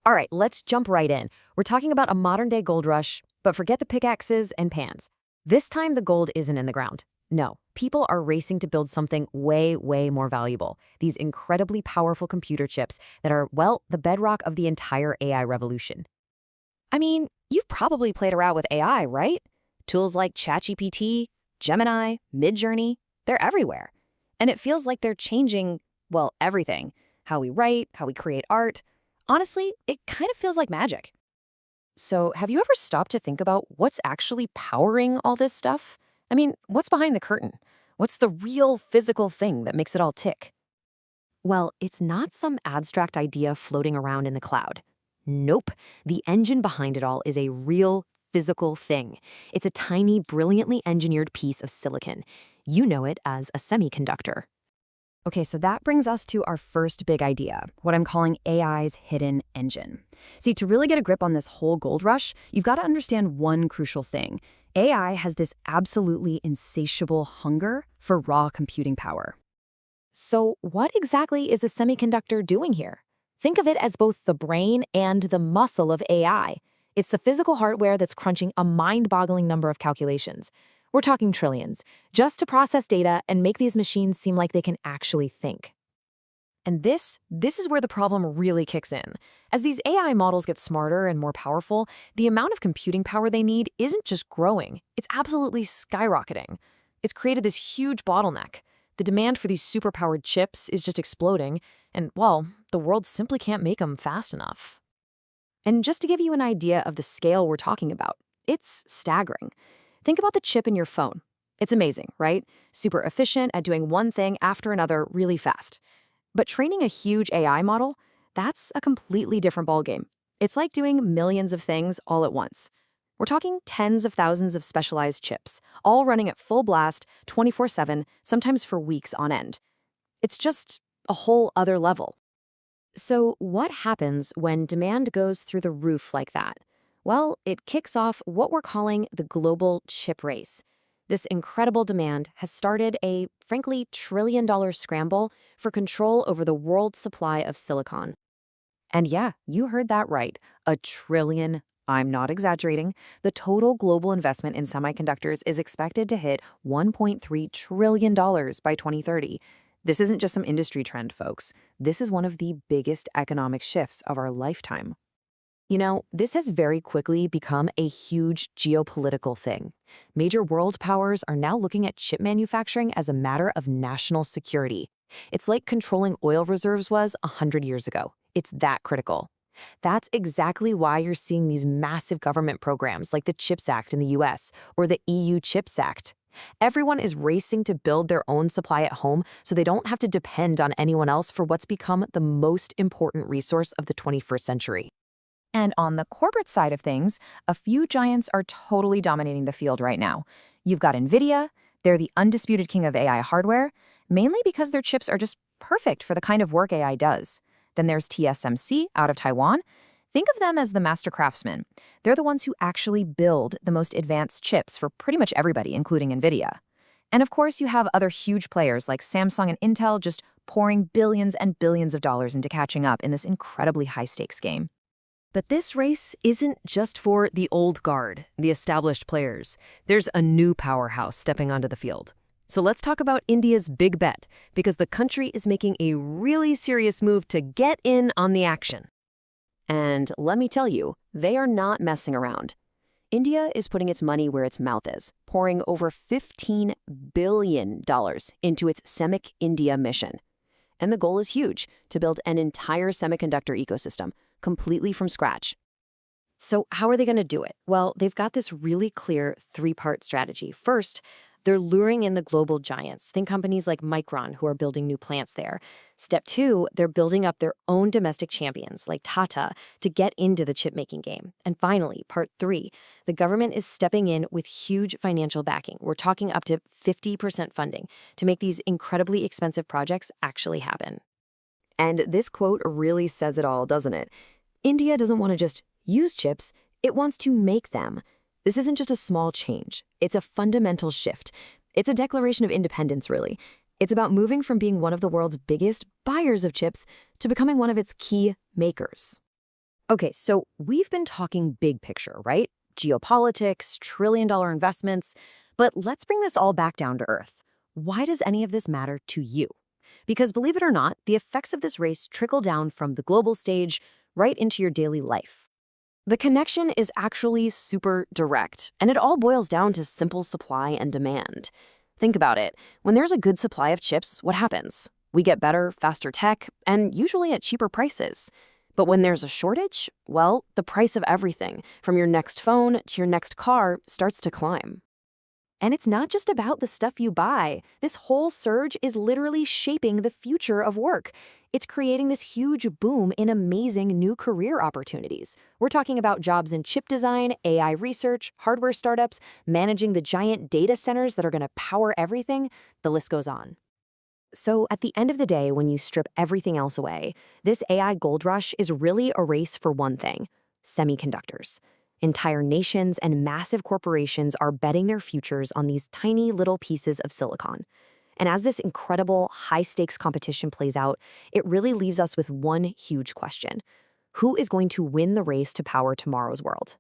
All right, let's jump right in. We're talking about a modern-day gold rush, but forget the pickaxes and pans. This time, the gold isn't in the ground. No, people are racing to build something way, way more valuable. These incredibly powerful computer chips that are, well, the bedrock of the entire AI revolution. I mean, you've probably played around with AI, right? Tools like ChatGPT, Gemini, Midjourney, they're everywhere. And it feels like they're changing, well, everything. How we write, how we create art. Honestly, it kind of feels like magic. So, have you ever stopped to think about what's actually powering all this stuff? I mean, what's behind the curtain? What's the real physical thing that makes it all tick? Well, it's not some abstract idea floating around in the cloud. Nope. The engine behind it all is a real physical thing. It's a tiny, brilliantly engineered piece of silicon. You know it as a semiconductor. Okay, so that brings us to our first big idea, what I'm calling AI's hidden engine. See, to really get a grip on this whole gold rush, you've got to understand one crucial thing. AI has this absolutely insatiable hunger for raw computing power. So what exactly is a semiconductor doing here? Think of it as both the brain and the muscle of AI. It's the physical hardware that's crunching a mind-boggling number of calculations. We're talking trillions, just to process data and make these machines seem like they can actually think. And this is where the problem really kicks in. As these AI models get smarter and more powerful, the amount of computing power they need isn't just growing, it's absolutely skyrocketing. It's created this huge bottleneck. The demand for these superpowered chips is just exploding, and, well, the world simply can't make them fast enough. And just to give you an idea of the scale we're talking about, it's staggering. Think about the chip in your phone. It's amazing, right? Super efficient at doing one thing after another really fast. But training a huge AI model, that's a completely different ballgame. It's like doing millions of things all at once. We're talking tens of thousands of specialized chips, all running at full blast, 24/7, sometimes for weeks on end. It's just a whole other level. So what happens when demand goes through the roof like that? Well, it kicks off what we're calling the global chip race. This incredible demand has started a, frankly, trillion-dollar scramble for control over the world's supply of silicon. And yeah, you heard that right, a trillion. I'm not exaggerating. The total global investment in semiconductors is expected to hit $1.3 trillion by 2030. This isn't just some industry trend, folks. This is one of the biggest economic shifts of our lifetime. You know, this has very quickly become a huge geopolitical thing. Major world powers are now looking at chip manufacturing as a matter of national security. It's like controlling oil reserves was 100 years ago. It's that critical. That's exactly why you're seeing these massive government programs like the CHIPS Act in the US or the EU CHIPS Act. Everyone is racing to build their own supply at home so they don't have to depend on anyone else for what's become the most important resource of the 21st century. And on the corporate side of things, a few giants are totally dominating the field right now. You've got Nvidia, they're the undisputed king of AI hardware, mainly because their chips are just perfect for the kind of work AI does. Then there's TSMC out of Taiwan. Think of them as the master craftsmen. They're the ones who actually build the most advanced chips for pretty much everybody, including Nvidia. And of course, you have other huge players like Samsung and Intel just pouring billions and billions of dollars into catching up in this incredibly high-stakes game. But this race isn't just for the old guard, the established players. There's a new powerhouse stepping onto the field. So let's talk about India's big bet, because the country is making a really serious move to get in on the action. And let me tell you, they are not messing around. India is putting its money where its mouth is, pouring over $15 billion into its Semic India mission. And the goal is huge, to build an entire semiconductor ecosystem, completely from scratch. So how are they going to do it? Well, they've got this really clear three-part strategy. First, they're luring in the global giants. Think companies like Micron, who are building new plants there. Step two, they're building up their own domestic champions, like Tata, to get into the chip-making game. And finally, part three, the government is stepping in with huge financial backing. We're talking up to 50% funding to make these incredibly expensive projects actually happen. And this quote really says it all, doesn't it? India doesn't want to just use chips, it wants to make them. This isn't just a small change. It's a fundamental shift. It's a declaration of independence, really. It's about moving from being one of the world's biggest buyers of chips to becoming one of its key makers. Okay, so we've been talking big picture, right? Geopolitics, trillion-dollar investments. But let's bring this all back down to earth. Why does any of this matter to you? Because believe it or not, the effects of this race trickle down from the global stage right into your daily life. The connection is actually super direct, and it all boils down to simple supply and demand. Think about it. When there's a good supply of chips, what happens? We get better, faster tech, and usually at cheaper prices. But when there's a shortage, well, the price of everything, from your next phone to your next car, starts to climb. And it's not just about the stuff you buy. This whole surge is literally shaping the future of work. It's creating this huge boom in amazing new career opportunities. We're talking about jobs in chip design, AI research, hardware startups, managing the giant data centers that are going to power everything. The list goes on. So at the end of the day, when you strip everything else away, this AI gold rush is really a race for one thing: semiconductors. Entire nations and massive corporations are betting their futures on these tiny little pieces of silicon. And as this incredible high-stakes competition plays out, it really leaves us with one huge question: who is going to win the race to power tomorrow's world?